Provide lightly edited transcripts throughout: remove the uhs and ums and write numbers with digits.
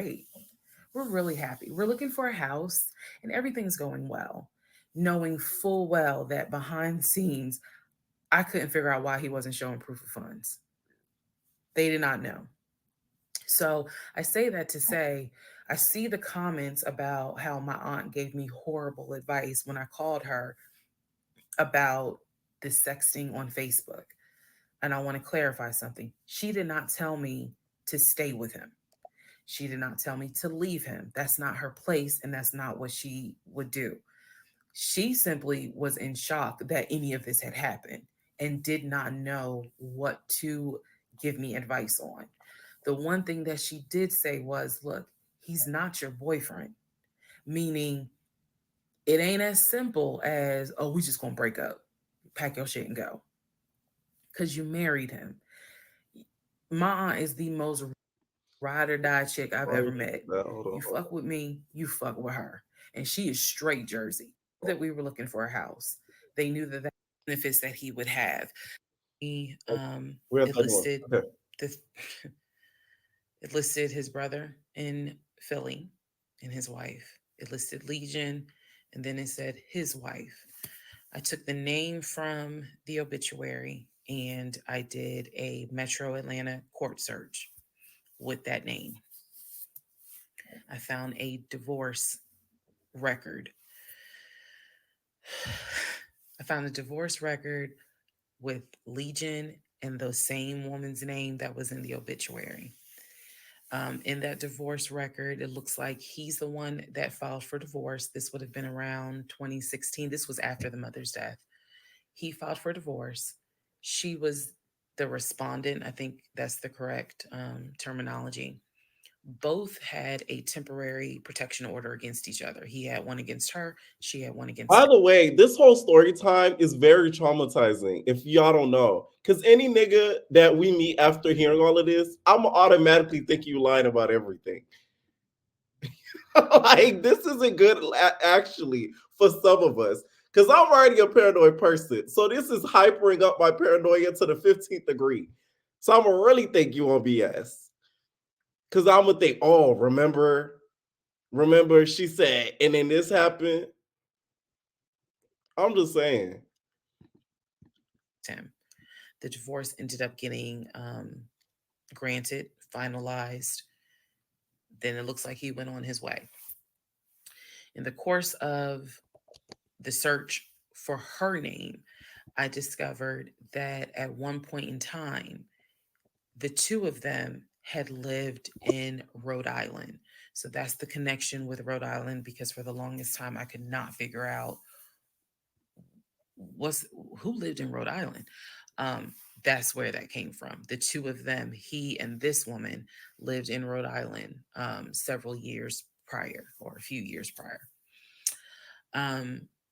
great. We're really happy. We're looking for a house and everything's going well, knowing full well that behind the scenes, I couldn't figure out why he wasn't showing proof of funds. They did not know. So I say that to say, I see the comments about how my aunt gave me horrible advice when I called her about the sexting on Facebook. And I want to clarify something. She did not tell me to stay with him. She did not tell me to leave him. That's not her place, and that's not what she would do. She simply was in shock that any of this had happened and did not know what to give me advice on. The one thing that she did say was, look, he's not your boyfriend, meaning it ain't as simple as, oh, we just gonna break up, pack your shit and go, because you married him. My aunt is the most ride or die chick I've Why ever you met. that? Hold on, You hold fuck with me, you fuck with her. And she is straight Jersey. That we were looking for a house. They knew that benefits that he would have. He on. We're at it that one. listed Okay. the it listed his brother in Philly and his wife. It listed Legion, and then it said his wife. I took the name from the obituary and I did a Metro Atlanta court search with that name. I found a divorce record. I found a divorce record with Legion and the same woman's name that was in the obituary. In that divorce record, it looks like he's the one that filed for divorce. This would have been around 2016. This was after the mother's death. He filed for divorce. She was the respondent. I think that's the correct terminology. Both had a temporary protection order against each other. He had one against her, she had one against By him. the way, this whole story time is very traumatizing. If y'all don't know, because any nigga that we meet after hearing all of this, I'm automatically think you lying about everything. Like this isn't good, actually, for some of us. Because I'm already a paranoid person, so this is hypering up my paranoia to the 15th degree. So I'm gonna really think you on BS. Because I'm gonna think, oh, remember, she said, and then this happened. I'm just saying. Him. The divorce ended up getting granted, finalized. Then it looks like he went on his way. In the course of the search for her name, I discovered that at one point in time, the two of them had lived in Rhode Island. So that's the connection with Rhode Island because for the longest time I could not figure out was who lived in Rhode Island. Um, that's where that came from. The two of them, he and this woman, lived in Rhode Island several years prior or a few years prior.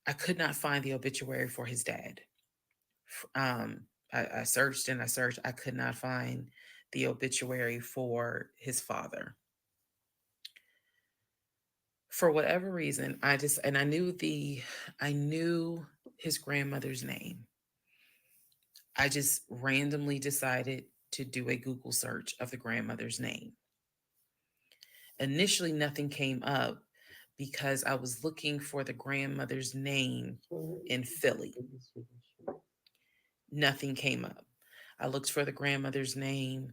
I could not find the obituary for his dad. I searched and I searched. I could not find the obituary for his father. For whatever reason, I knew I knew his grandmother's name. I just randomly decided to do a Google search of the grandmother's name. Initially, nothing came up because I was looking for the grandmother's name in Philly. Nothing came up. I looked for the grandmother's name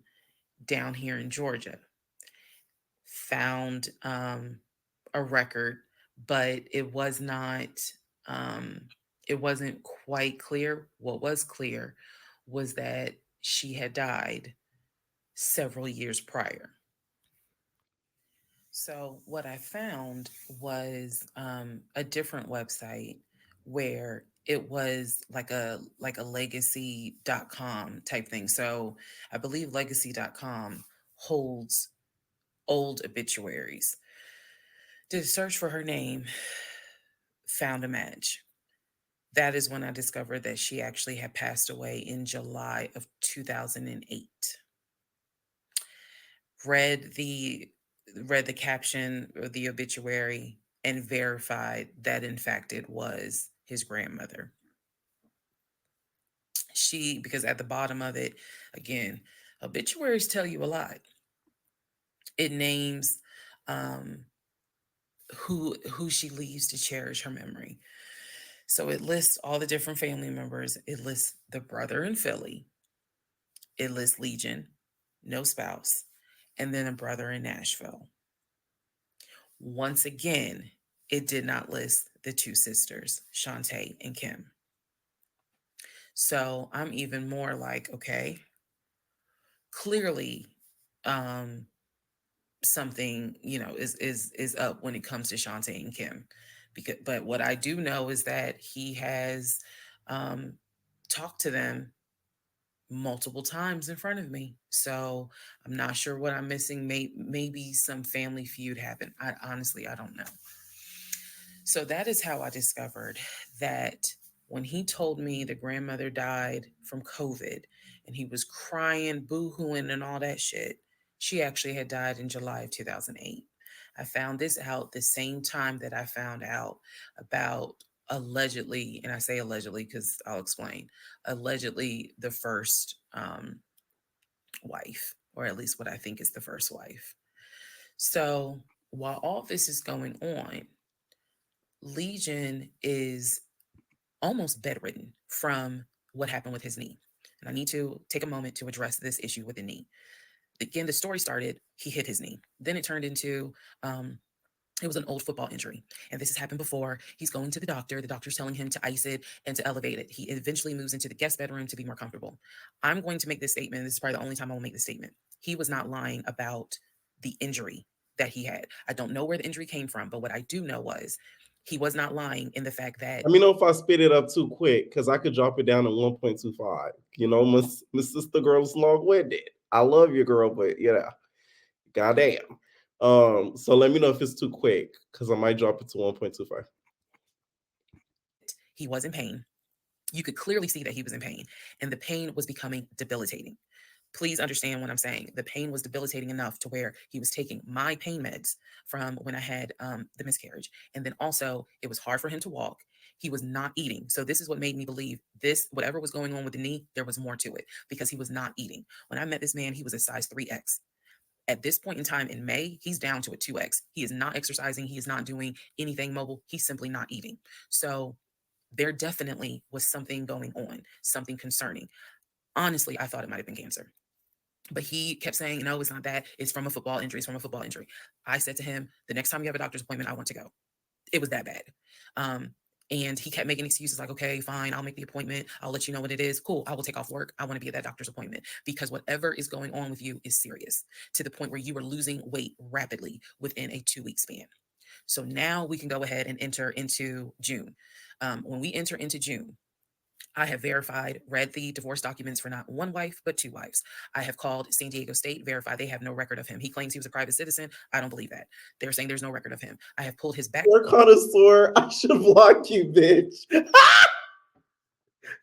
down here in Georgia. Found a record, but um, it wasn't quite clear. What was clear was that she had died several years prior. So what I found was a different website where it was like a legacy.com type thing. So I believe legacy.com holds old obituaries. Did a search for her name, found a match. That is when I discovered that she actually had passed away in July of 2008. Read the read the caption or the obituary and verified that in fact it was his grandmother. She because at the bottom of it, again, obituaries tell you a lot. It names um, who she leaves to cherish her memory. So it lists all the different family members. It lists the brother in Philly. It lists Legion, no spouse, and then a brother in Nashville. Once again, it did not list the two sisters, Shantae and Kim. So I'm even more like, okay, clearly, um, something is up when it comes to Shantae and Kim. Because, but what I do know is that he has um, talked to them multiple times in front of me. So I'm not sure what I'm missing. Maybe some family feud happened. I honestly, I don't know. So that is how I discovered that when he told me the grandmother died from COVID and he was crying, boo-hooing, and all that shit, she actually had died in July of 2008. I found this out the same time that I found out about allegedly, and I say allegedly because I'll explain, allegedly the first wife, or at least what I think is the first wife. So while all this is going on, Legion is almost bedridden from what happened with his knee. And I need to take a moment to address this issue with the knee. Again, the story started, he hit his knee. Then it turned into, it was an old football injury. And this has happened before. He's going to the doctor. The doctor's telling him to ice it and to elevate it. He eventually moves into the guest bedroom to be more comfortable. I'm going to make this statement. This is probably the only time I will make this statement. He was not lying about the injury that he had. I don't know where the injury came from, but what I do know was he was not lying in the fact that Let me know if I spit it up too quick because I could drop it down to 1.25. You know, my sister girl's long winded. I love your girl, but yeah, goddamn. So let me know if it's too quick because I might drop it to 1.25. he was in pain. You could clearly see that he was in pain, and the pain was becoming debilitating. Please understand what I'm saying. The pain was debilitating enough to where he was taking my pain meds from when I had the miscarriage. And then also, it was hard for him to walk. He was not eating. So, this is what made me believe this, whatever was going on with the knee, there was more to it because he was not eating. When I met this man, he was a size 3X. At this point in time in May, he's down to a 2X. He is not exercising. He is not doing anything mobile. He's simply not eating. So, there definitely was something going on, something concerning. Honestly, I thought it might have been cancer. But he kept saying, no, it's not that. It's from a football injury. It's from a football injury. I said to him, the next time you have a doctor's appointment, I want to go. It was that bad. Um, and he kept making excuses like, okay, fine, I'll make the appointment. I'll let you know what it is. Cool, I will take off work. I want to be at that doctor's appointment because whatever is going on with you is serious to the point where you are losing weight rapidly within a 2 week span. So now we can go ahead and enter into June. When we enter into June, I have verified, read the divorce documents for not one wife, but two wives. I have called San Diego State, verified they have no record of him. He claims he was a private citizen. I don't believe that. They're saying there's no record of him. I have pulled his back. You're a connoisseur. I should block you, bitch.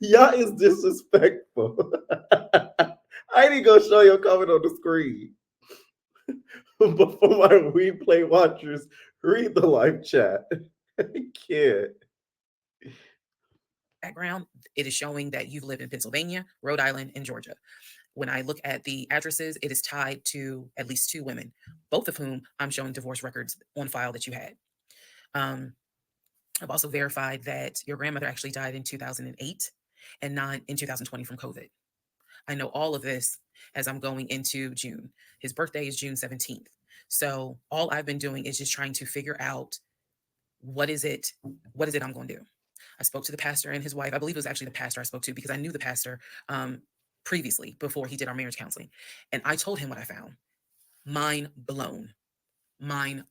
Y'all is disrespectful. I ain't even gonna show your comment on the screen. But for my replay watchers, read the live chat. I can't. Background, it is showing that you've lived in Pennsylvania, Rhode Island, and Georgia. When I look at the addresses, it is tied to at least two women, both of whom I'm showing divorce records on file that you had. Um, I've also verified that your grandmother actually died in 2008 and not in 2020 from COVID. I know all of this as I'm going into June. His birthday is June 17th. So all I've been doing is just trying to figure out what is it, what is it I'm going to do. I spoke to the pastor and his wife. I believe it was actually the pastor I spoke to because I knew the pastor previously before he did our marriage counseling. And I told him what I found. Mind blown. Mind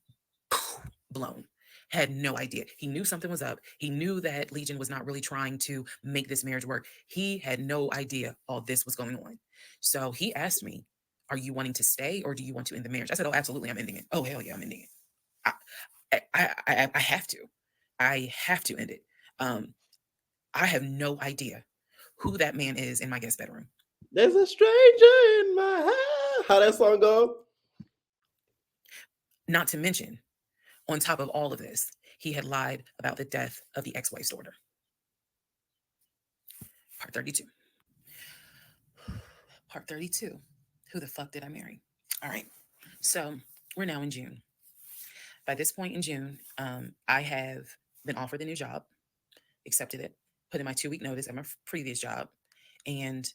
blown. Had no idea. He knew something was up. He knew that Legion was not really trying to make this marriage work. He had no idea all this was going on. So he asked me, are you wanting to stay or do you want to end the marriage? I said, oh, absolutely, I'm ending it. Oh, hell yeah, I'm ending it. I have to. I have to end it. Um, I have no idea who that man is in my guest bedroom. There's a stranger in my house. How that song go? Not to mention, on top of all of this, he had lied about the death of the ex wife's daughter. Part 32. Part 32. Who the fuck did I marry? All right. So we're now in June. By this point in June, I have been offered the new job, accepted it, put in my 2 week notice at my previous job, and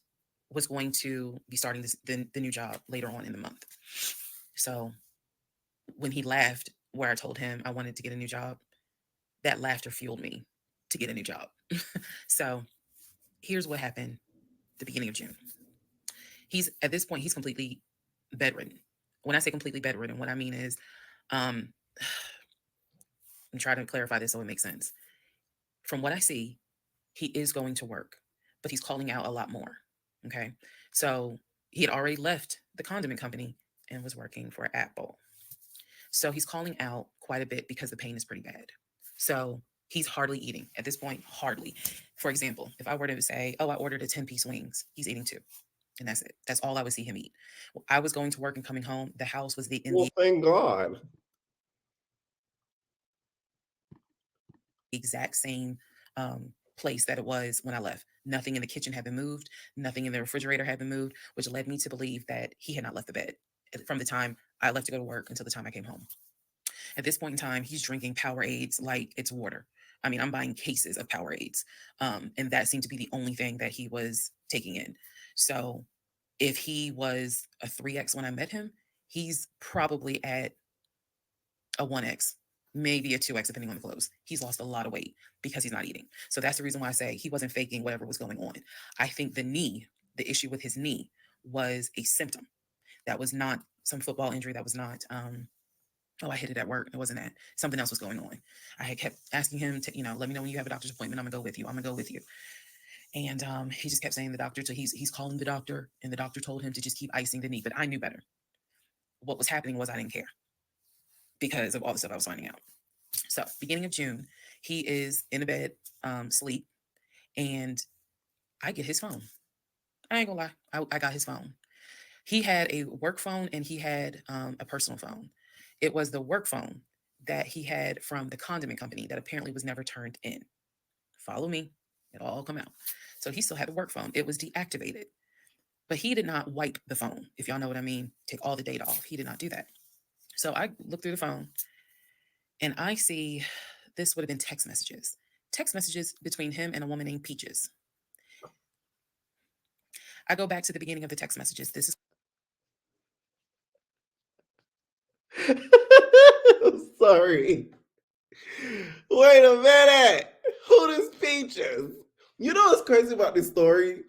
was going to be starting the new job later on in the month. So when he laughed, where I told him I wanted to get a new job, that laughter fueled me to get a new job. So here's what happened the beginning of June. He's at this point, he's completely bedridden. When I say completely bedridden, what I mean is, um, I'm trying to clarify this so it makes sense. From what I see, he is going to work, but he's calling out a lot more. Okay. So he had already left the condiment company and was working for Apple. So he's calling out quite a bit because the pain is pretty bad. So he's hardly eating at this point, hardly. For example, if I were to say, oh, I ordered a 10-piece wings, he's eating two. And that's it. That's all I would see him eat. I was going to work and coming home. The house was in Well, the thank God. exact same place that it was when I left. Nothing in the kitchen had been moved. Nothing in the refrigerator had been moved, which led me to believe that he had not left the bed from the time I left to go to work until the time I came home. At this point in time, he's drinking Powerades like it's water. I mean, I'm buying cases of Powerades. And that seemed to be the only thing that he was taking in. So if he was a 3X when I met him, he's probably at a 1X, maybe a 2X, depending on the clothes. He's lost a lot of weight because he's not eating. So that's the reason why I say he wasn't faking whatever was going on. I think the issue with his knee was a symptom. That was not some football injury. That was not, oh, I hit it at work. It wasn't that. Something else was going on. I had kept asking him to, let me know when you have a doctor's appointment. I'm gonna go with you. I'm gonna go with you. And he just kept saying the doctor. So he's calling the doctor, and the doctor told him to just keep icing the knee. But I knew better. What was happening was I didn't care because of all the stuff I was finding out. So beginning of June, he is in the bed, sleep, and I get his phone. I ain't gonna lie. I got his phone. He had a work phone and he had a personal phone. It was the work phone that he had from the condiment company that apparently was never turned in. Follow me. It'll all come out. So he still had the work phone. It was deactivated. But he did not wipe the phone, if y'all know what I mean. Take all the data off. He did not do that. So I look through the phone and I see this would have been text messages. Text messages between him and a woman named Peaches. I go back to the beginning of the text messages. This is Sorry. Wait a minute. Who is Peaches? You know what's crazy about this story?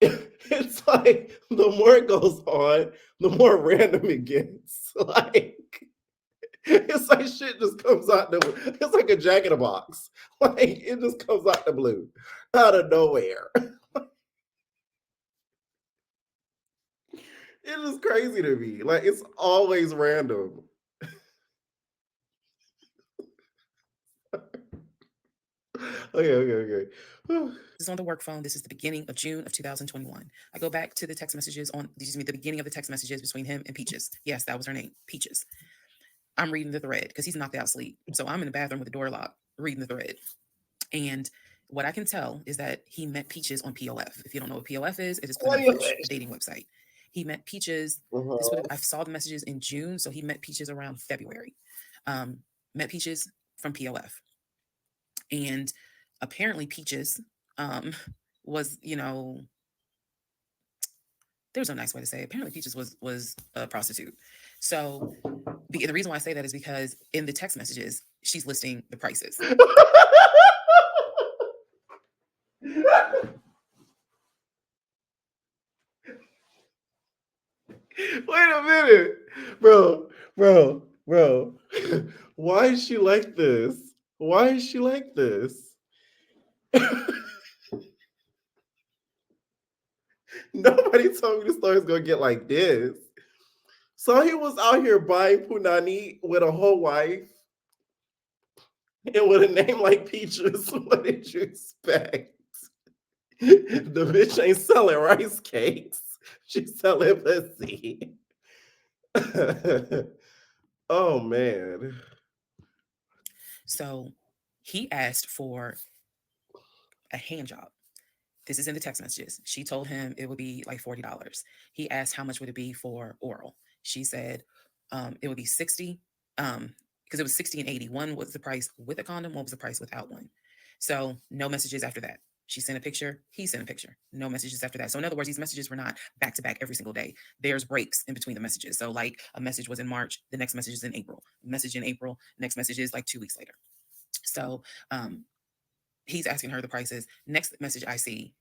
It's like the more it goes on, the more random it gets. Like it's like shit just comes out the. It's like a jack in a box. Like it just comes out the blue, out of nowhere. It is crazy to me. Like it's always random. Okay, okay, okay. This is on the work phone. This is the beginning of June of 2021. I go back to the text messages on, excuse me, the beginning of the text messages between him and Peaches. Yes, that was her name, Peaches. I'm reading the thread because he's knocked out sleep. So I'm in the bathroom with the door locked, reading the thread. And what I can tell is that he met Peaches on POF. If you don't know what POF is, it is Plenty of Wait a Fish, a minute. dating website. He met Peaches. This would have, Uh-huh. I saw the messages in June, so he met Peaches around February. Met Peaches from POF. And apparently Peaches was, there's no nice way to say it. Apparently Peaches was a prostitute. So the reason why I say that is because in the text messages, she's listing the prices. Wait a minute, bro. Why is she like this? Why is she like this? Nobody told me the story's gonna get like this. So he was out here buying punani with a whole wife and with a name like Peaches. What did you expect? The bitch ain't selling rice cakes. She's selling pussy. Oh man. So he asked for a hand job. This is in the text messages. She told him it would be like $40. He asked how much would it be for oral. She said it would be 60. because it was 60 and 80. One was the price with a condom, one was the price without one. So no messages after that. She sent a picture, he sent a picture. No messages after that. So in other words, these messages were not back to back every single day. There's breaks in between the messages. So like a message was in March, the next message is in April. Message in April, next message is like 2 weeks later. So he's asking her the prices. Next message I see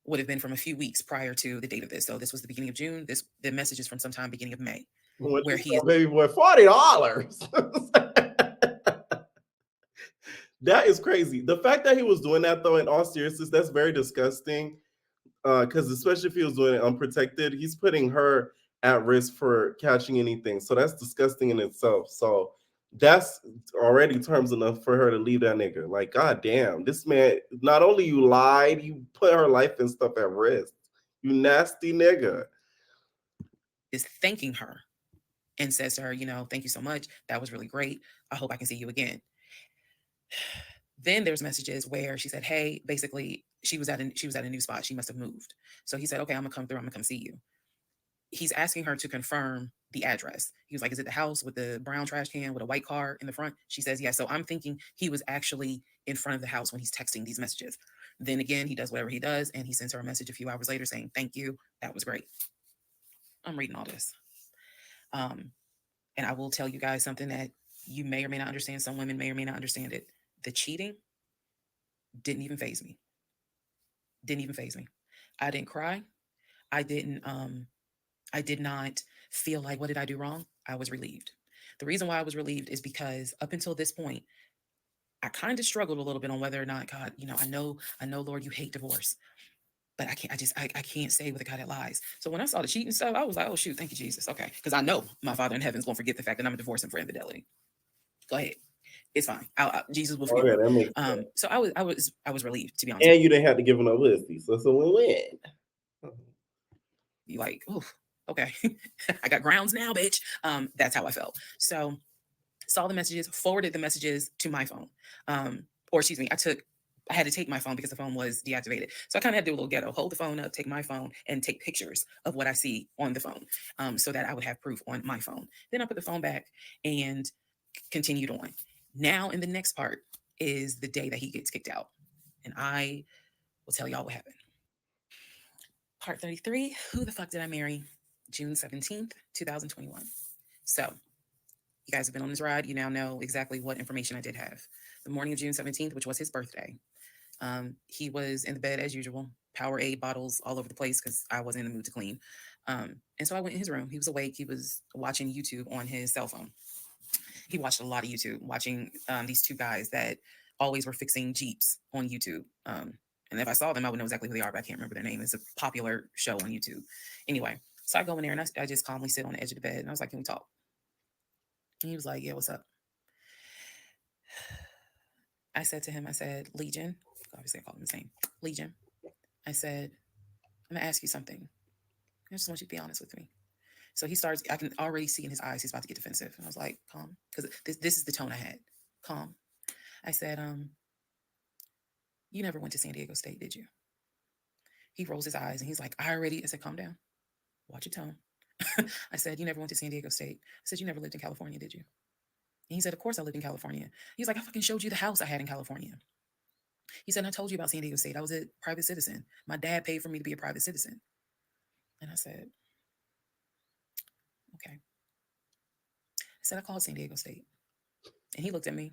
would have been from a few weeks prior to the date of this. So this was the beginning of June. The message is from sometime beginning of May, What where you he is. saw, baby boy, $40. That is crazy. The fact that he was doing that, though, in all seriousness, that's very disgusting. Because especially if he was doing it unprotected, he's putting her at risk for catching anything. So that's disgusting in itself. So that's already terms enough for her to leave that nigga. Like, god damn, this man, not only you lied, you put her life and stuff at risk. You nasty nigga. Is thanking her and says to her, thank you so much. That was really great. I hope I can see you again. Then there's messages where she said, hey, basically she was at a new spot. She must have moved. So he said, okay, I'm gonna come through. I'm gonna come see you. He's asking her to confirm the address. He was like, is it the house with the brown trash can with a white car in the front? She says, yes. So I'm thinking he was actually in front of the house when he's texting these messages. Then again, he does whatever he does, and he sends her a message a few hours later saying, thank you. That was great. I'm reading all this. And I will tell you guys something that you may or may not understand. Some women may or may not understand it. The cheating didn't even phase me. Didn't even phase me. I didn't cry. I did not feel like, what did I do wrong? I was relieved. The reason why I was relieved is because up until this point, I kind of struggled a little bit on whether or not, God, I know, Lord, you hate divorce, but I can't stay with a guy that lies. So when I saw the cheating stuff, I was like, oh shoot, thank you, Jesus. Okay. Because I know my Father in heaven is going to forget the fact that I'm divorcing for infidelity. Go ahead. It's fine. Jesus will forgive Okay, me. that makes sense. So I was relieved, to be honest with And you didn't have to give him no pussy, so it's a win-win. you. Like, oh, okay. I got grounds now, bitch. That's how I felt. So saw the messages, forwarded the messages to my phone. Or excuse me, I had to take my phone because the phone was deactivated. So I kind of had to do a little ghetto, hold the phone up, take my phone, and take pictures of what I see on the phone, so that I would have proof on my phone. Then I put the phone back and continued on. Now, in the next part is the day that he gets kicked out. And I will tell y'all what happened. Part 33, who the fuck did I marry? June 17th, 2021. So you guys have been on this ride. You now know exactly what information I did have. The morning of June 17th, which was his birthday, he was in the bed as usual, Powerade bottles all over the place because I wasn't in the mood to clean. And so I went in his room. He was awake. He was watching YouTube on his cell phone. He watched a lot of YouTube, watching these two guys that always were fixing Jeeps on YouTube. And if I saw them, I would know exactly who they are, but I can't remember their name. It's a popular show on YouTube. Anyway, so I go in there and I just calmly sit on the edge of the bed and I was like, can we talk? And he was like, yeah, what's up? I said to him, I said, Legion, obviously I called him the same, Legion. I said, I'm gonna ask you something. I just want you to be honest with me. So he starts, I can already see in his eyes, he's about to get defensive. And I was like, calm, because this is the tone I had. Calm. I said, you never went to San Diego State, did you? He rolls his eyes and he's like, I said, calm down. Watch your tone. I said, you never went to San Diego State. I said, you never lived in California, did you? And he said, of course I lived in California. He's like, I fucking showed you the house I had in California. He said, I told you about San Diego State. I was a private citizen. My dad paid for me to be a private citizen. And I said, okay. I said, I called San Diego State. And he looked at me.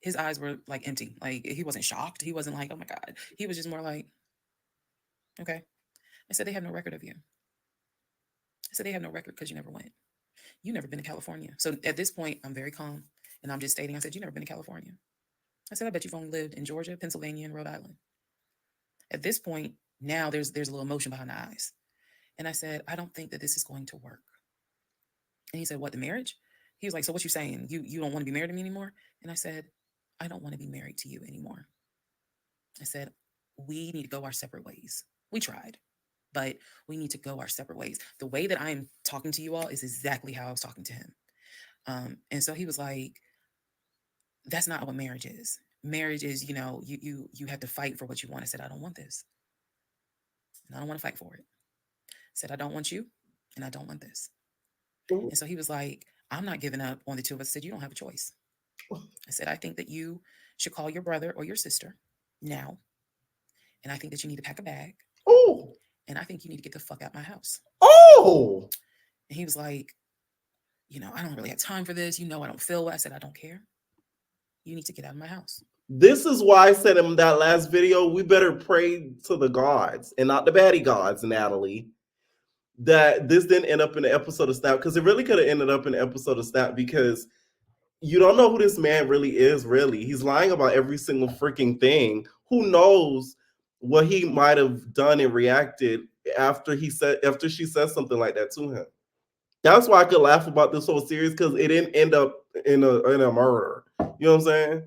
His eyes were like empty. Like he wasn't shocked. He wasn't like, oh my God. He was just more like, okay. I said, they have no record of you. I said, they have no record because you never went. You never been to California. So at this point, I'm very calm. And I'm just stating, I said, you never been to California. I said, I bet you've only lived in Georgia, Pennsylvania, and Rhode Island. At this point, now there's a little emotion behind the eyes. And I said, I don't think that this is going to work. And he said, what, the marriage? He was like, so what you saying? You don't want to be married to me anymore? And I said, I don't want to be married to you anymore. I said, we need to go our separate ways. We tried, but we need to go our separate ways. The way that I'm talking to you all is exactly how I was talking to him. And so he was like, that's not what marriage is. Marriage is, you have to fight for what you want. I said, I don't want this. And I don't want to fight for it. I said, I don't want you and I don't want this. And so he was like, I'm not giving up on the two of us. I said, you don't have a choice. I said, I think that you should call your brother or your sister now. And I think that you need to pack a bag. Oh, And I think you need to get the fuck out my house. oh. And he was like, I don't really have time for this. I don't feel well. I said, I don't care. You need to get out of my house. This is why I said in that last video, we better pray to the gods and not the baddie gods, Natalie, that this didn't end up in the episode of Snap, because it really could have ended up in the episode of Snap, because you don't know who this man really is, really. He's lying about every single freaking thing. Who knows what he might have done and reacted after she said something like that to him. That's why I could laugh about this whole series, because it didn't end up in a murder. You know what I'm saying?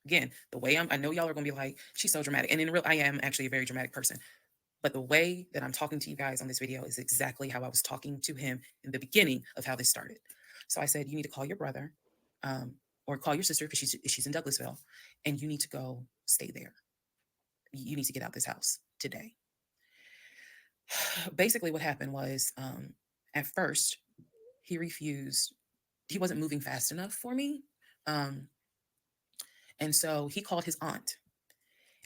Again, the way I know y'all are going to be like, she's so dramatic. And in real, I am actually a very dramatic person. But the way that I'm talking to you guys on this video is exactly how I was talking to him in the beginning of how this started. So I said, you need to call your brother or call your sister because she's in Douglasville, and you need to go stay there. You need to get out this house today. Basically, what happened was at first, he refused. He wasn't moving fast enough for me. And so he called his aunt,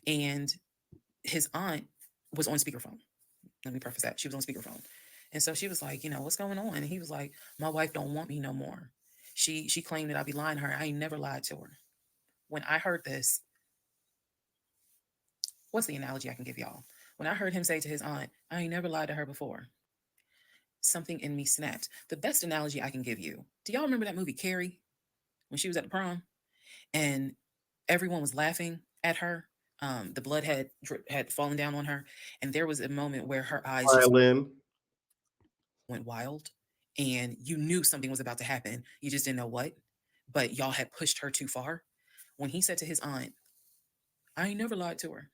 and his aunt was on speakerphone. Let me preface that. She was on speakerphone. And so she was like, what's going on? And he was like, my wife don't want me no more. She claimed that I'd be lying to her. I ain't never lied to her. When I heard this, what's the analogy I can give y'all? When I heard him say to his aunt, I ain't never lied to her before, something in me snapped. The best analogy I can give you, do y'all remember that movie Carrie, when she was at the prom and everyone was laughing at her? The blood had fallen down on her, and there was a moment where her eyes just Violin. went wild, and you knew something was about to happen. You just didn't know what, but y'all had pushed her too far. When he said to his aunt, I ain't never lied to her,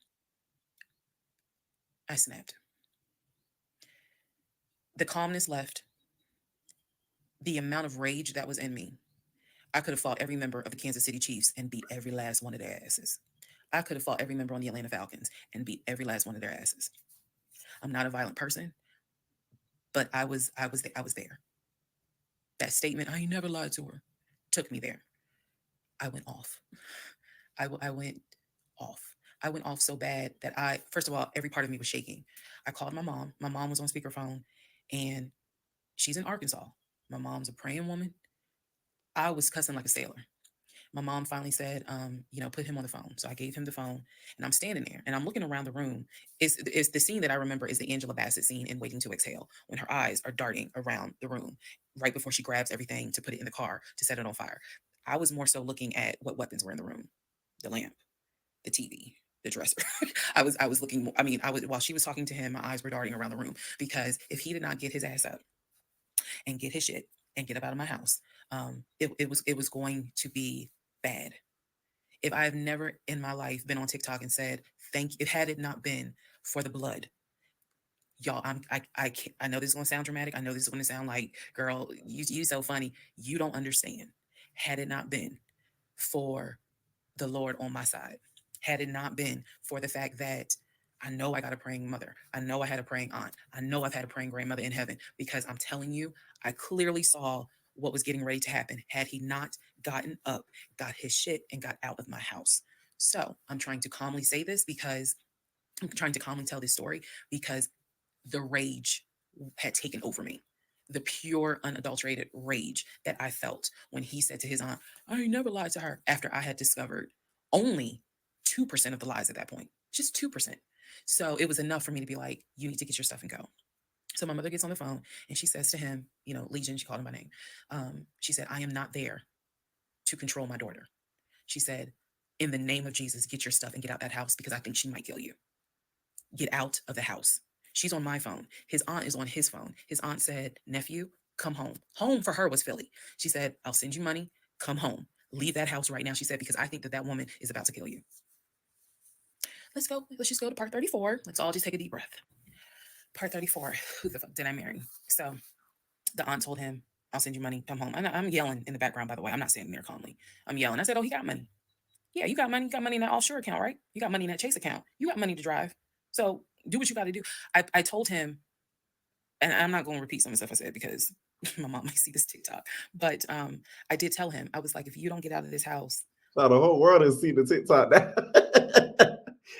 I snapped. The calmness left, the amount of rage that was in me. I could have fought every member of the Kansas City Chiefs and beat every last one of their asses. I could have fought every member on the Atlanta Falcons and beat every last one of their asses. I'm not a violent person, but I was there. That statement, I ain't never lied to her, took me there. I went off. I went off. I went off so bad that first of all, every part of me was shaking. I called my mom. My mom was on speakerphone, and she's in Arkansas. My mom's a praying woman. I was cussing like a sailor. My mom finally said, put him on the phone. So I gave him the phone, and I'm standing there and I'm looking around the room. It's the scene that I remember is the Angela Bassett scene in Waiting to Exhale, when her eyes are darting around the room right before she grabs everything to put it in the car to set it on fire. I was more so looking at what weapons were in the room, the lamp, the TV, the dresser. I was looking. While she was talking to him, my eyes were darting around the room, because if he did not get his ass up and get his shit and get up out of my house, it was going to be bad. If I have never in my life been on TikTok and said thank you, if had it not been for the blood, y'all, I know this is gonna sound dramatic. I know this is gonna sound like, girl, you so funny. You don't understand. Had it not been for the Lord on my side, had it not been for the fact that I know I got a praying mother, I know I had a praying aunt, I know I've had a praying grandmother in heaven, because I'm telling you, I clearly saw what was getting ready to happen had he not gotten up, got his shit, and got out of my house. So I'm trying to calmly say this because I'm trying to calmly tell this story because the rage had taken over me. The pure, unadulterated rage that I felt when he said to his aunt, I ain't never lied to her, after I had discovered only 2% of the lies at that point. Just 2%. So it was enough for me to be like, you need to get your stuff and go. So my mother gets on the phone and she says to him, Legion, she called him by name. She said, I am not there to control my daughter. She said, in the name of Jesus, get your stuff and get out that house, because I think she might kill you. Get out of the house. She's on my phone. His aunt is on his phone. His aunt said, nephew, come home. Home for her was Philly. She said, I'll send you money. Come home. Leave that house right now. She said, because I think that woman is about to kill you. Let's go. Let's just go to part 34. Let's all just take a deep breath. Part 34. Who the fuck did I marry? So the aunt told him, I'll send you money. Come home. I'm yelling in the background, by the way. I'm not standing there calmly. I'm yelling. I said, oh, he got money. Yeah, you got money. You got money in that offshore account, right? You got money in that Chase account. You got money to drive. So do what you got to do. I told him, and I'm not going to repeat some of the stuff I said because My mom might see this TikTok, but I did tell him, I was like, if you don't get out of this house, Now the whole world has seen the TikTok now.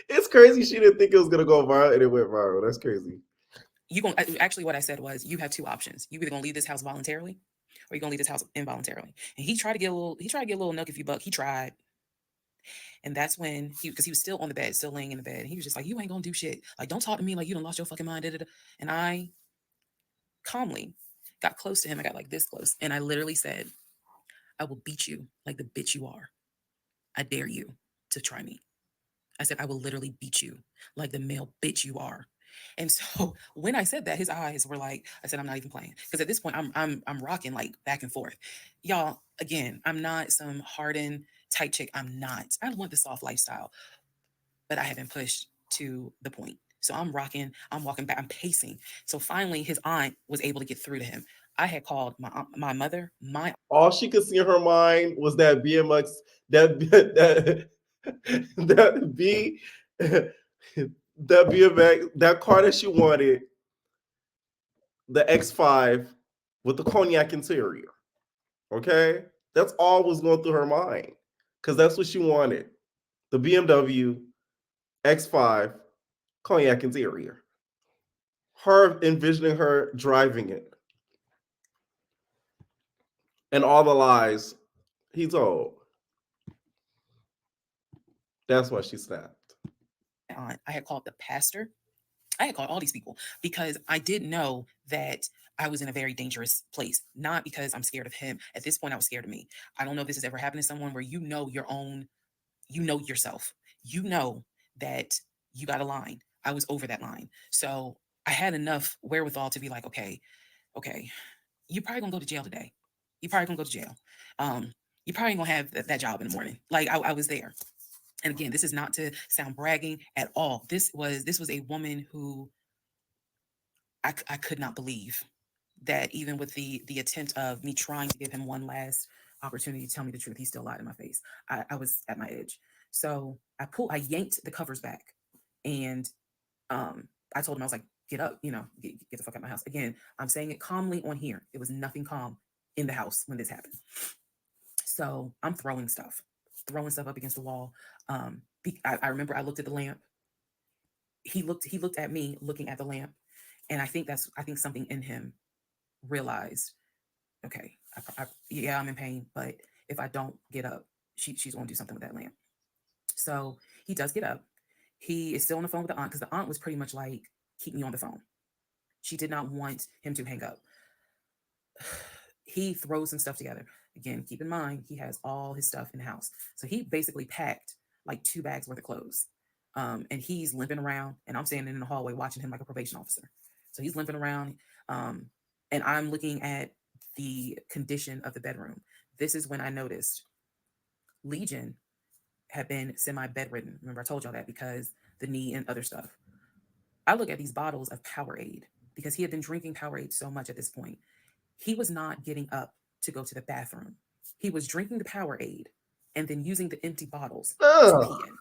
It's crazy she didn't think it was gonna go viral and it went viral. That's crazy. you going actually what I said was you have two options. You either gonna leave this house voluntarily or you're gonna leave this house involuntarily. And he tried to get a little nuck if you buck. He tried. And that's when because he was still on the bed, still laying in the bed. And he was just like, you ain't gonna do shit. Like, don't talk to me like you done lost your fucking mind. Da, da, da. And I calmly got close to him. I got like this close. And I literally said, I will beat you like the bitch you are. I dare you to try me. I said, I will literally beat you like the male bitch you are. And so when I said that, his eyes were like, I said, I'm not even playing. Because at this point, I'm rocking like back and forth. Y'all, again, I'm not some hardened tight chick. I'm not. I want the soft lifestyle, but I have been pushed to the point. So I'm rocking, I'm walking back, I'm pacing. So finally, his aunt was able to get through to him. I had called my mother, my All she could see in her mind was that BMX, that that B, that BMX, that car that she wanted, the X5 with the cognac interior. Okay, that's all was going through her mind because that's what she wanted. The BMW X5 cognac interior. Her envisioning her driving it, and all the lies he told. That's why she snapped. aunt, I had called the pastor. I had called all these people because I did know that I was in a very dangerous place. Not because I'm scared of him. At this point, I was scared of me. I don't know if this has ever happened to someone where you know your own, you know yourself. You know that you got a line. I was over that line. So I had enough wherewithal to be like, okay, okay, you're probably gonna go to jail today. You're probably gonna go to jail. Um, you're probably gonna have that job in the morning. Like I was there. And again, this is not to sound bragging at all. This was a woman who I could not believe that even with the attempt of me trying to give him one last opportunity to tell me the truth, he still lied in my face. I was at my edge. So I yanked the covers back, and um, I told him, I was like, get up, get the fuck out of my house. Again, I'm saying it calmly on here. It was nothing calm in the house when this happened. So I'm throwing stuff up against the wall. I remember I looked at the lamp. He looked at me looking at the lamp, and I think something in him realized, okay, yeah, I'm in pain, but if I don't get up, she's going to do something with that lamp. So he does get up. He is still on the phone with the aunt because the aunt was pretty much like, keep me on the phone. She did not want him to hang up. He throws some stuff together. Again, keep in mind, he has all his stuff in the house. So he basically packed like 2 bags worth of clothes. And he's limping around, and I'm standing in the hallway watching him like a probation officer. So he's limping around, um, and I'm looking at the condition of the bedroom. This is when I noticed Legion had been semi bedridden. Remember, I told y'all that because the knee and other stuff. I look at these bottles of Powerade because he had been drinking Powerade so much at this point. He was not getting up to go to the bathroom. He was drinking the Powerade and then using the empty bottles to Ugh. pee in.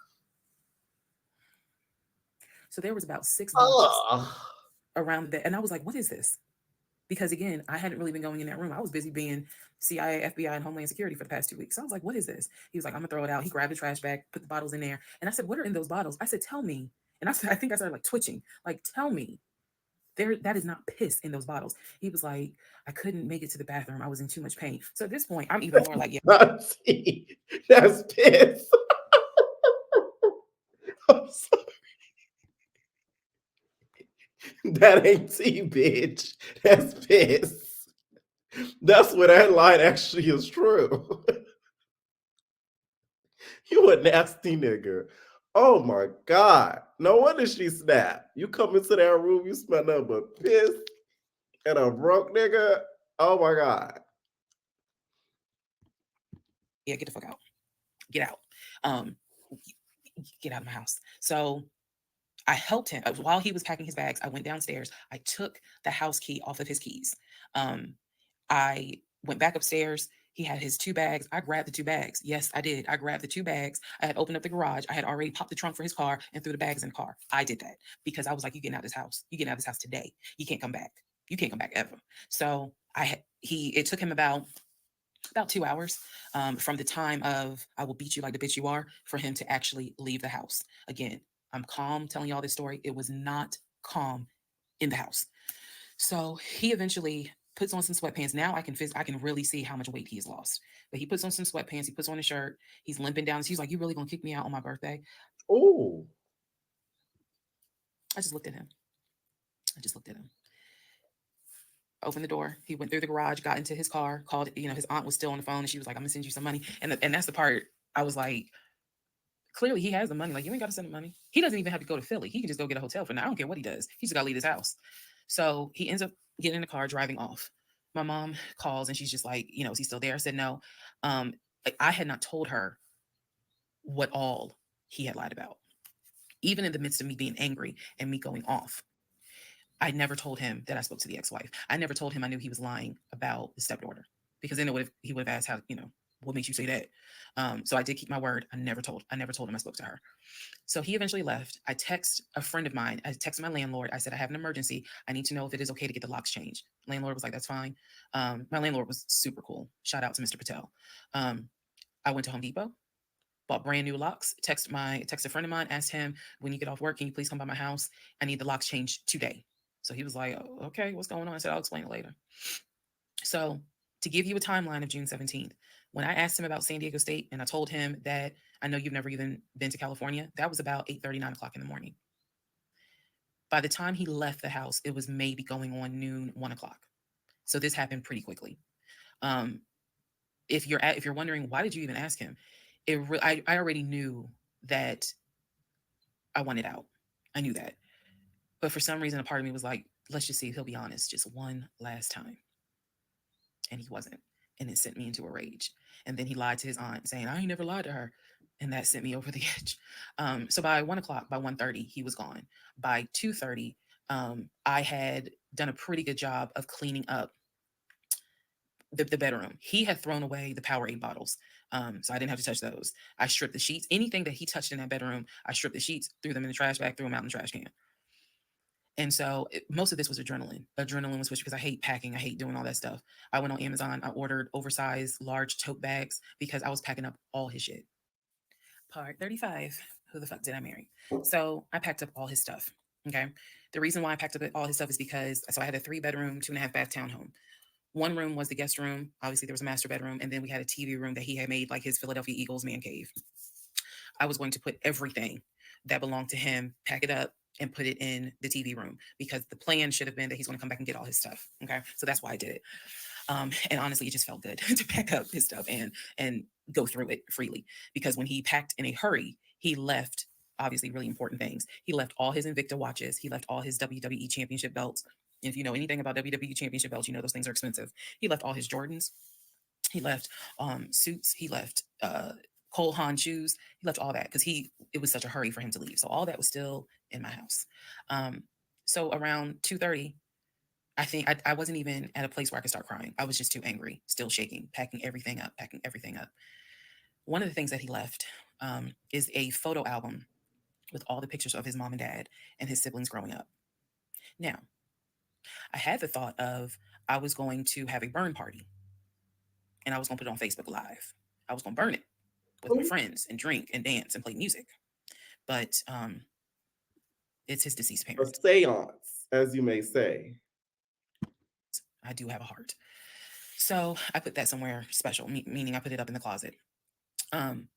So there was about 6 bottles Ugh. around that. And I was like, what is this? Because again, I hadn't really been going in that room. I was busy being CIA, FBI, and Homeland Security for the past 2 weeks. So I was like, what is this? He was like, I'm gonna throw it out. He grabbed the trash bag, put the bottles in there. And I said, what are in those bottles? I said, tell me. And I think I started like twitching. Like, tell me. That is not piss in those bottles. He was like, I couldn't make it to the bathroom. I was in too much pain. So at this point, I'm even more like, yeah, Not tea. That's piss. I'm sorry. That ain't tea, bitch. That's piss. That's where that line actually is true. You a nasty nigga. Oh my God. No wonder she snapped. You come into that room, you smell nothing but piss and a broke nigga. Oh my God. yeah, get the fuck out. Get out. Um, get out of my house. So I helped him while he was packing his bags. I went downstairs. I took the house key off of his keys. Um, I went back upstairs. He had his 2 bags. I grabbed the 2 bags. Yes, I did. I grabbed the 2 bags. I had opened up the garage. I had already popped the trunk for his car and threw the bags in the car. I did that because I was like, you getting out of this house. You getting out of this house today. You can't come back. You can't come back ever. So I had It took him about 2 hours from the time of "I will beat you like the bitch you are" for him to actually leave the house. Again, I'm calm telling y'all this story. It was not calm in the house. So he eventually puts on some sweatpants. Now I can really see how much weight he has lost. But he puts on some sweatpants. He puts on a shirt. He's limping down. He's like, "You really gonna kick me out on my birthday?" Oh, I just looked at him. I just looked at him. Opened the door. He went through the garage, got into his car, called. His aunt was still on the phone, and she was like, "I'm gonna send you some money." And that's the part I was like, clearly he has the money. Like, you ain't got to send him money. He doesn't even have to go to Philly. He can just go get a hotel for now. I don't care what he does. He just got to leave his house. So he ends up getting in the car, driving off. My mom calls and she's just like, "Is he still there?" I said no. I had not told her what all he had lied about. Even in the midst of me being angry and me going off, I never told him that I spoke to the ex-wife. I never told him I knew he was lying about the stepdaughter, because then he would have asked, how, what makes you say that? So I did keep my word. I never told him I spoke to her. So he eventually left. I text a friend of mine. I texted my landlord. I said, "I have an emergency. I need to know if it is okay to get the locks changed." Landlord was like, "That's fine." My landlord was super cool. Shout out to Mr. Patel. Um, I went to Home Depot, bought brand new locks. Text a friend of mine, asked him, "When you get off work, can you please come by my house? I need the locks changed today." So he was like, "Oh, okay, what's going on?" I said, "I'll explain it later." So to give you a timeline of June 17th, when I asked him about San Diego State and I told him that I know you've never even been to California, that was about 8:30, 9 o'clock in the morning. By the time he left the house, it was maybe going on noon, 1 o'clock. So this happened pretty quickly. Um, if you're wondering why did you even ask him, I already knew that I wanted out. I knew that, but for some reason, a part of me was like, let's just see if he'll be honest just one last time, and he wasn't, and it sent me into a rage. And then he lied to his aunt, saying I ain't never lied to her, and that sent me over the edge. So by 1 o'clock, by 1:30, he was gone. By 2:30, I had done a pretty good job of cleaning up the bedroom. He had thrown away the Powerade bottles. So I didn't have to touch those. I stripped the sheets. Anything that he touched in that bedroom, I stripped the sheets, threw them in the trash bag, threw them out in the trash can. And so most of this was adrenaline. Adrenaline was switched because I hate packing. I hate doing all that stuff. I went on Amazon. I ordered oversized large tote bags because I was packing up all his shit. Part 35. Who the fuck did I marry? So I packed up all his stuff. Okay. The reason why I packed up all his stuff is because I had a 3 bedroom, 2.5 bath townhome. One room was the guest room. Obviously, there was a master bedroom. And then we had a TV room that he had made like his Philadelphia Eagles man cave. I was going to put everything that belonged to him, pack it up, and put it in the TV room because the plan should have been that he's going to come back and get all his stuff. Okay. So that's why I did it. And honestly, it just felt good to pack up his stuff and go through it freely, because when he packed in a hurry, he left obviously really important things. He left all his Invicta watches. He left all his WWE championship belts. If you know anything about WWE championship belts, you know those things are expensive. He left all his Jordans. He left suits. He left Cole Haan shoes. He left all that because it was such a hurry for him to leave. So all that was still in my house. Um, so around 2:30, I think I wasn't even at a place where I could start crying. I was just too angry, still shaking, packing everything up, packing everything up. One of the things that he left is a photo album with all the pictures of his mom and dad and his siblings growing up. Now, I had the thought of I was going to have a burn party and I was going to put it on Facebook Live. I was going to burn it with my oh, friends and drink and dance and play music. But it's his deceased a parents. seance, as you may say. I do have a heart. So I put that somewhere special, meaning I put it up in the closet. Um,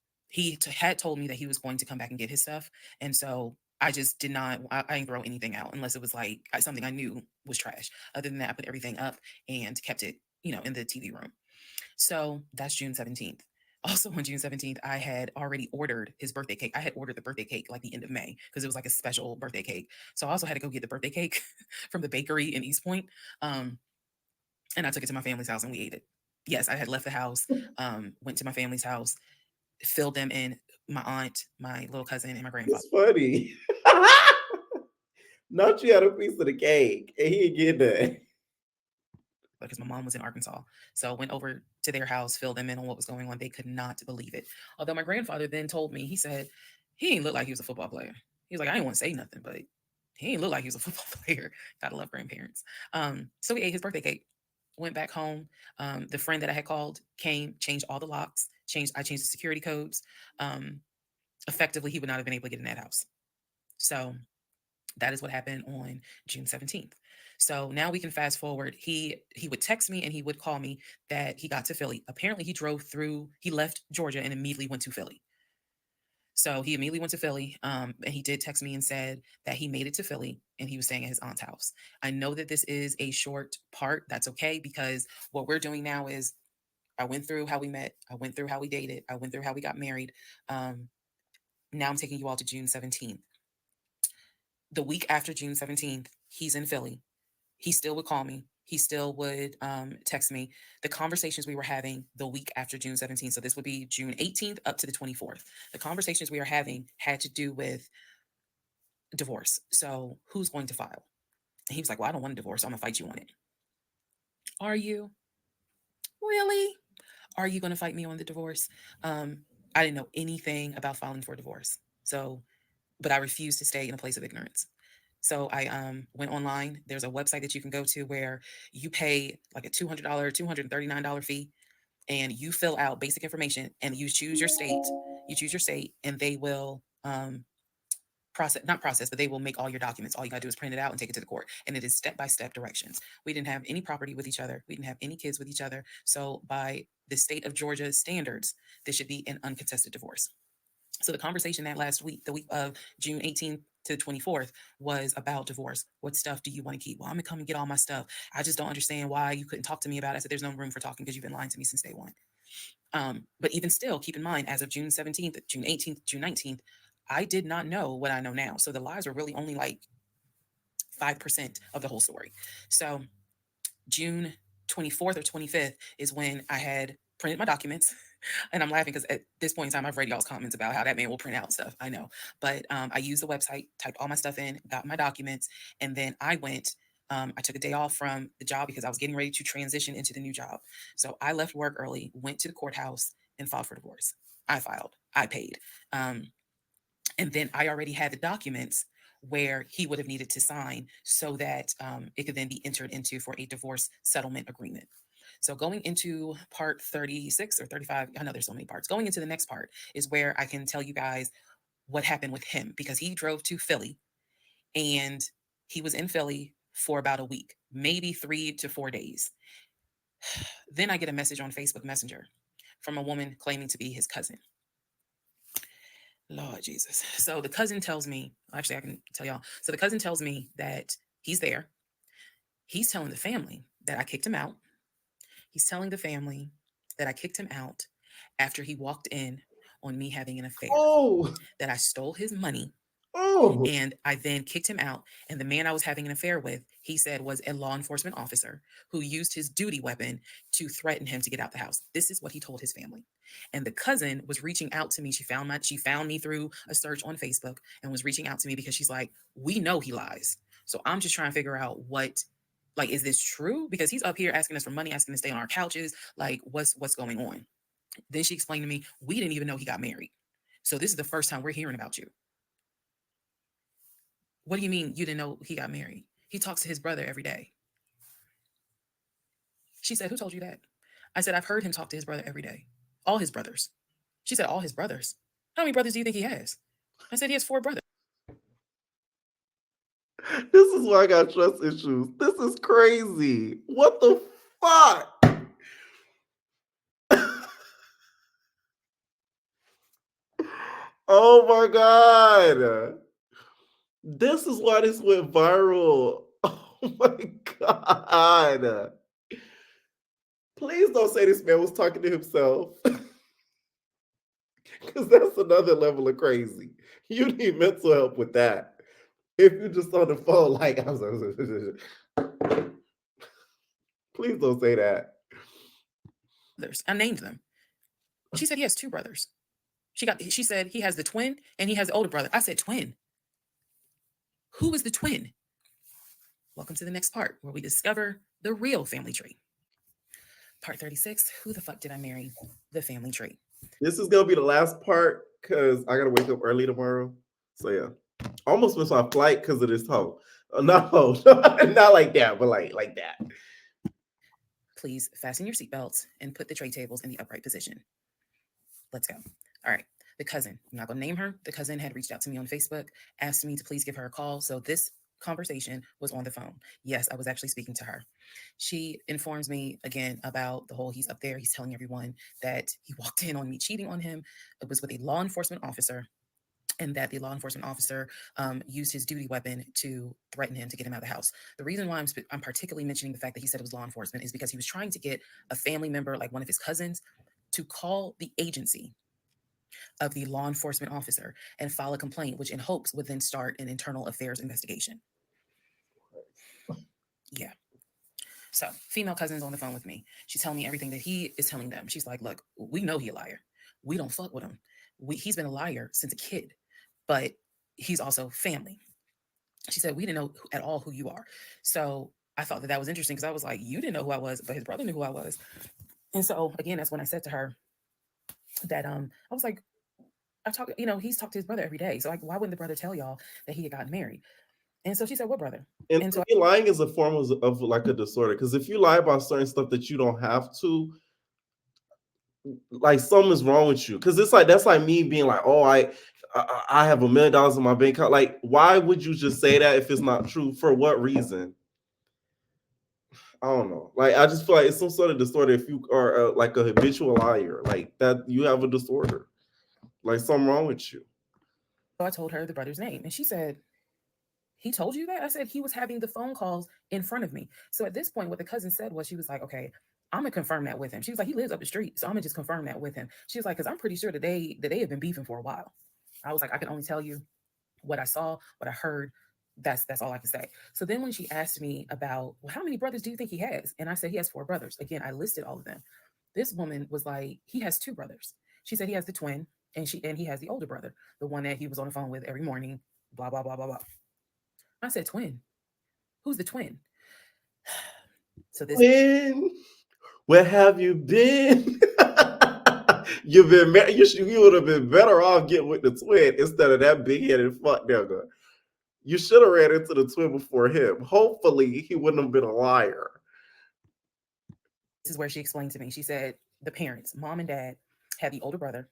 had told me that he was going to come back and get his stuff. And so I just did not, I didn't throw anything out unless it was like something I knew was trash. Other than that, I put everything up and kept it, in the TV room. So that's June 17th. Also on June 17th, I had already ordered his birthday cake. I had ordered the birthday cake like the end of May because it was like a special birthday cake. So I also had to go get the birthday cake from the bakery in East Point. Um, and I took it to my family's house and we ate it. Yes, I had left the house, went to my family's house, filled them in, my aunt, my little cousin, and my grandfather, It's funny. Not you had a piece of the cake and he didn't get that. because my mom was in Arkansas. So I went over to their house, filled them in on what was going on. They could not believe it. Although my grandfather then told me, he said, he didn't look like he was a football player. He was like, I didn't want to say nothing, but he didn't look like he was a football player. Gotta love grandparents. So we ate his birthday cake. Went back home. The friend that I had called came, changed all the locks, I changed the security codes. Um, Effectively, he would not have been able to get in that house. So that is what happened on June 17th. So now we can fast forward. He would text me and he would call me that he got to Philly. Apparently, he left Georgia and immediately went to Philly. So he immediately went to Philly, and he did text me and said that he made it to Philly and he was staying at his aunt's house. I know that this is a short part. That's okay, because what we're doing now is I went through how we met, I went through how we dated, I went through how we got married. Um, Now I'm taking you all to June 17th. The week after June 17th, he's in Philly. He still would call me. He still would text me. The conversations we were having the week after June 17th, so this would be June 18th up to the 24th. The conversations we were having had to do with divorce. So who's going to file? And he was like, well, I don't want a divorce. I'm going to fight you on it. Are you? Really? Are you going to fight me on the divorce? Um, I didn't know anything about filing for a divorce. So, but I refused to stay in a place of ignorance. So I went online. There's a website that you can go to where you pay like a $200, $239 fee, and you fill out basic information and you choose your state. You choose your state, and they will not process, but they will make all your documents. All you gotta do is print it out and take it to the court. And it is step-by-step directions. We didn't have any property with each other. We didn't have any kids with each other. So by the state of Georgia's standards, this should be an uncontested divorce. So the conversation that last week, the week of June 18th to the 24th, was about divorce. What stuff do you want to keep? Well, I'm gonna come and get all my stuff. I just don't understand why you couldn't talk to me about it. I said, there's no room for talking because you've been lying to me since day one. But even still, keep in mind, as of June 17th, June 18th, June 19th, I did not know what I know now. So the lies were really only like 5% of the whole story. So June 24th or 25th is when I had printed my documents. And I'm laughing because at this point in time, I've read y'all's comments about how that man will print out stuff. I know. But I used the website, typed all my stuff in, got my documents, and then I went. I took a day off from the job because I was getting ready to transition into the new job. So I left work early, went to the courthouse, and filed for divorce. I filed, I paid. And then I already had the documents where he would have needed to sign so that it could then be entered into for a divorce settlement agreement. So going into part 36 or 35, I know there's so many parts. Going into the next part is where I can tell you guys what happened with him, because he drove to Philly and he was in Philly for about a week, maybe 3 to 4 days. Then I get a message on Facebook Messenger from a woman claiming to be his cousin. Lord Jesus. So the cousin tells me, actually, I can tell y'all. So the cousin tells me that he's there. He's telling the family that I kicked him out. He's telling the family that I kicked him out after he walked in on me having an affair, Oh, that I stole his money, oh, and I then kicked him out. And the man I was having an affair with, he said, was a law enforcement officer who used his duty weapon to threaten him to get out the house. This is what he told his family. And the cousin was reaching out to me. She found me through a search on Facebook and was reaching out to me because she's like, we know he lies. So I'm just trying to figure out like, is this true? Because he's up here asking us for money, asking to stay on our couches. Like, what's going on? Then she explained to me, we didn't even know he got married. So this is the first time we're hearing about you. What do you mean you didn't know he got married? He talks to his brother every day. She said, who told you that? I said, I've heard him talk to his brother every day. All his brothers. She said, all his brothers. How many brothers do you think he has? I said, he has 4 brothers. this is why I got trust issues. This is crazy. What the fuck? Oh my god. This is why this went viral. Oh my god. Please don't say this man was talking to himself. Because that's another level of crazy. You need mental help with that. If you're just on the phone, like, I'm sorry. Please don't say that. I named them. She said he has 2 brothers. She said he has the twin and he has the older brother. I said, twin. Who is the twin? Welcome to the next part where we discover the real family tree. Part 36. Who the fuck did I marry? The family tree. This is gonna be the last part because I gotta wake up early tomorrow. So yeah, almost missed my flight because of this hoe. No, not like that, but like that. Please fasten your seatbelts and put the tray tables in the upright position. Let's go. All right. The cousin, I'm not going to name her. The cousin had reached out to me on Facebook, asked me to please give her a call. So this conversation was on the phone. Yes, I was actually speaking to her. She informs me again about the whole he's up there. He's telling everyone that he walked in on me cheating on him. It was with a law enforcement officer, and that the law enforcement officer used his duty weapon to threaten him to get him out of the house. The reason why I'm particularly mentioning the fact that he said it was law enforcement is because he was trying to get a family member, like one of his cousins, to call the agency of the law enforcement officer and file a complaint, which in hopes would then start an internal affairs investigation. Yeah. So, female cousin's on the phone with me. She's telling me everything that he is telling them. She's like, look, we know he a liar. We don't fuck with him. He's been a liar since a kid, but he's also family. She said, we didn't know at all who you are. So I thought that that was interesting because I was like, you didn't know who I was, but his brother knew who I was. And so again, that's when I said to her that I was like, I talk, he's talked to his brother every day. So like, why wouldn't the brother tell y'all that he had gotten married? And so she said, what brother? And And to so me, lying is a form of like a disorder. Because if you lie about certain stuff that you don't have to, like something's wrong with you. Because it's like that's like me being like, oh, I have $1 million in my bank account. Like, why would you just say that if it's not true? For what reason? I don't know. Like, I just feel like it's some sort of disorder. If you are like a habitual liar, like that, you have a disorder. Like something wrong with you. I told her the brother's name, and she said, he told you that? I said he was having the phone calls in front of me. So at this point, what the cousin said was, she was like, okay, I'm gonna confirm that with him. She was like, he lives up the street, so I'm gonna just confirm that with him. She was like, because I'm pretty sure that they have been beefing for a while. I was like, I can only tell you what I saw, what I heard. That's all I can say. So then when she asked me about, well, how many brothers do you think he has? And I said he has 4 brothers. Again, I listed all of them. This woman was like, he has 2 brothers. She said he has the twin, and he has the older brother, the one that he was on the phone with every morning. Blah blah blah blah blah. I said, twin. Who's the twin? So this When? Where have you been? You've been you would have been better off getting with the twin instead of that big headed fuck nigga. You should have ran into the twin before him. Hopefully, he wouldn't have been a liar. is where she explained to me. She said the parents, mom and dad, had the older brother.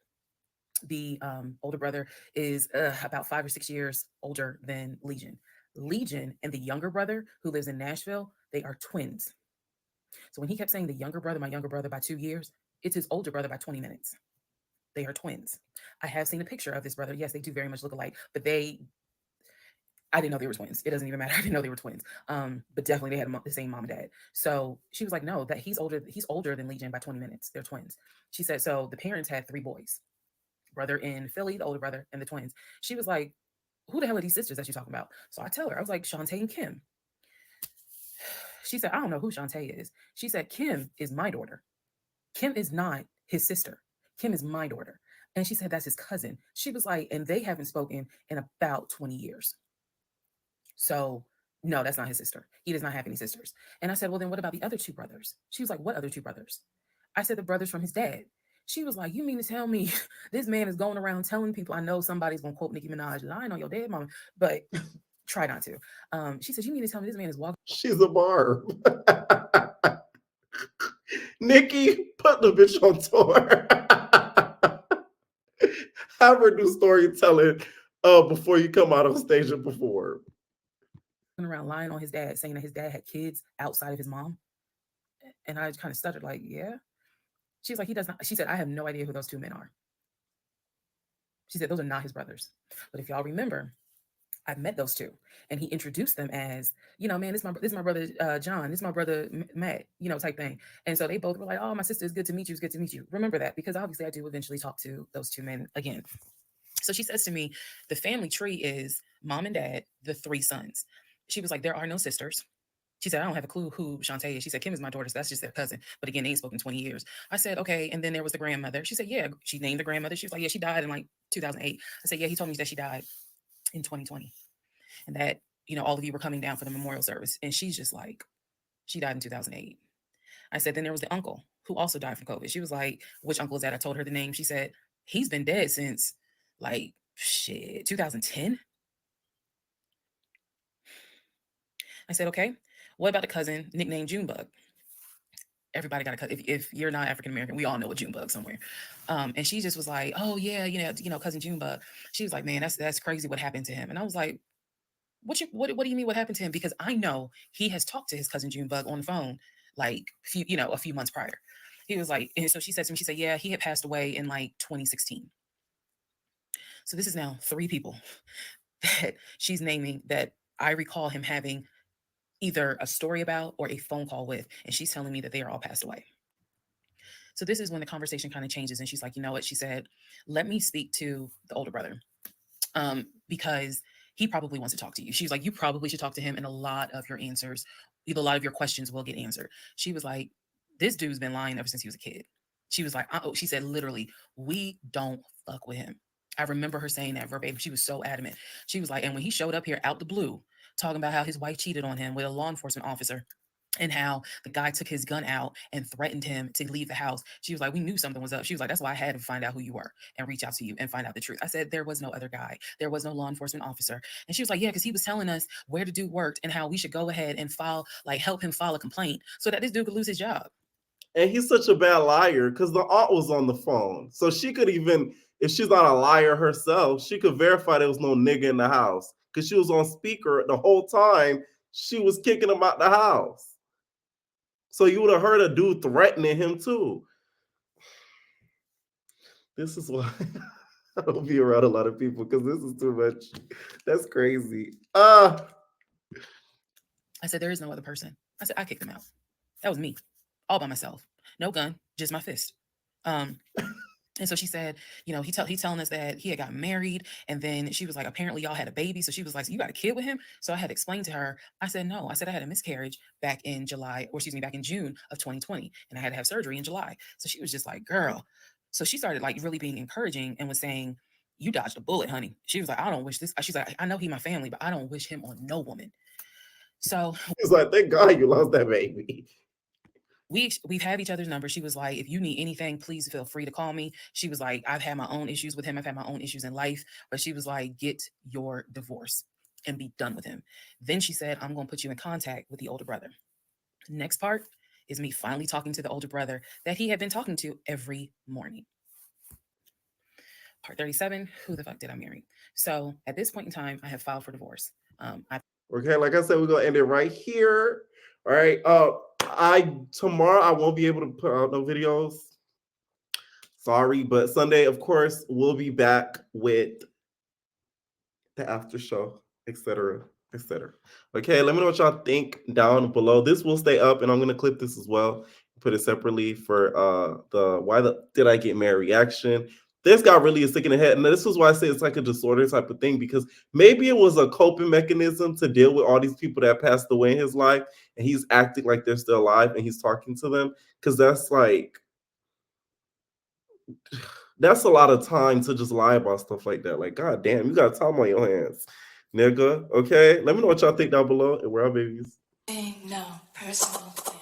The older brother is about 5 or 6 years older than Legion. Legion and the younger brother, who lives in Nashville, they are twins. So when he kept saying the younger brother, my younger brother by 2 years, it's his older brother by 20 minutes. They are twins. I have seen a picture of this brother. Yes, they do very much look alike, but I didn't know they were twins. It doesn't even matter. I didn't know they were twins. But definitely they had the same mom and dad. So she was like, no, that he's older. He's older than Legion by 20 minutes. They're twins. She said, so the parents had 3 boys, brother in Philly, the older brother, and the twins. She was like, who the hell are these sisters that you're talking about? So I tell her, I was like, Shantae and Kim. She said, I don't know who Shantae is. She said, Kim is my daughter. Kim is not his sister. Kim is my daughter. And she said, that's his cousin. She was like, and they haven't spoken in about 20 years. So, no, that's not his sister. He does not have any sisters. And I said, well, then what about the other 2 brothers? She was like, what other 2 brothers? I said, the brothers from his dad. She was like, you mean to tell me this man is going around telling people, I know somebody's going to quote Nicki Minaj, I know your dead mama, but try not to. She said, you mean to tell me this man is walking She's a barb. Nikki, put the bitch on tour. Have her do storytelling before you come out on stage and perform. around lying on his dad, saying that his dad had kids outside of his mom? And I kind of stuttered, like, yeah. She's like, he does not. She said, I have no idea who those 2 men are. She said, those are not his brothers. But if y'all remember, I met those 2, and he introduced them as, man, this is my brother John, this is my brother Matt, type thing. And so they both were like, oh, my sister, it's good to meet you, it's good to meet you. Remember that, because obviously I do eventually talk to those 2 men again. So she says to me, the family tree is mom and dad, the 3 sons. She was like, there are no sisters. She said, I don't have a clue who Shantae is. She said, Kim is my daughter, so that's just their cousin. But again, they ain't spoken 20 years. I said, okay. And then there was the grandmother. She said, yeah. She named the grandmother. She was like, yeah, she died in like 2008. I said, yeah, he told me that she died in 2020, and that, all of you were coming down for the memorial service. And she's just like, she died in 2008. I said, then there was the uncle who also died from COVID. She was like, which uncle is that? I told her the name. She said, he's been dead since like, shit, 2010. I said, okay, what about the cousin nicknamed Junebug? everybody got to cut. If you're not African American, we all know a June bug somewhere. And she just was like, oh yeah, cousin June bug. She was like, man, that's crazy what happened to him. And I was like, what do you mean what happened to him? Because I know he has talked to his cousin June bug on the phone like a few months prior. He was like, and so she said to me, she said, yeah, he had passed away in like 2016. So this is now three people that she's naming that I recall him having either a story about or a phone call with, and she's telling me that they are all passed away. So this is when the conversation kind of changes, and she's like, you know what? She said, let me speak to the older brother, because he probably wants to talk to you. She's like, you probably should talk to him, and a lot of your answers, a lot of your questions will get answered. She was like, this dude's been lying ever since he was a kid. She was like, oh, she said literally, we don't fuck with him. I remember her saying that verbatim. She was so adamant. She was like, and when he showed up here out the blue, talking about how his wife cheated on him with a law enforcement officer, and how the guy took his gun out and threatened him to leave the house. She was like, we knew something was up. She was like, that's why I had to find out who you were and reach out to you and find out the truth. I said, there was no other guy. There was no law enforcement officer. And she was like, yeah, because he was telling us where the dude worked and how we should go ahead and help him file a complaint so that this dude could lose his job. And he's such a bad liar because the aunt was on the phone. So she could even, if she's not a liar herself, she could verify there was no nigga in the house because she was on speaker the whole time she was kicking him out the house. So you would have heard a dude threatening him too. This is why I don't be around a lot of people because this is too much. That's crazy. I said, there is no other person. I said, I kicked him out. That was me, all by myself. No gun, just my fist. And so she said, he's telling us that he had got married, and then she was like, apparently y'all had a baby. So she was like, so you got a kid with him? So I had explained to her, I said, no, I said I had a miscarriage back in back in June of 2020, and I had to have surgery in July. So she was just like, girl. So she started like really being encouraging and was saying, you dodged a bullet, honey. She was like, I don't wish this. She's like, I know he my family, but I don't wish him on no woman. So it's like, thank God you lost that baby. We've had each other's numbers. She was like, if you need anything, please feel free to call me. She was like, I've had my own issues with him. I've had my own issues in life. But she was like, get your divorce and be done with him. Then she said, I'm going to put you in contact with the older brother. Next part is me finally talking to the older brother that he had been talking to every morning. Part 37, who the fuck did I marry? So at this point in time, I have filed for divorce. Okay, like I said, we're gonna end it right here. All right. Tomorrow I won't be able to put out no videos. Sorry, but Sunday, of course, we'll be back with the after show, etc. etc. Okay, let me know what y'all think down below. This will stay up, and I'm gonna clip this as well, put it separately for the did I get married reaction. This got really sick in the head, and this is why I say it's like a disorder type of thing, because maybe it was a coping mechanism to deal with all these people that passed away in his life, and he's acting like they're still alive, and he's talking to them, because that's a lot of time to just lie about stuff like that. Like, god damn, you got time on your hands, nigga. Okay, let me know what y'all think down below, and we're our babies. Ain't no personal thing.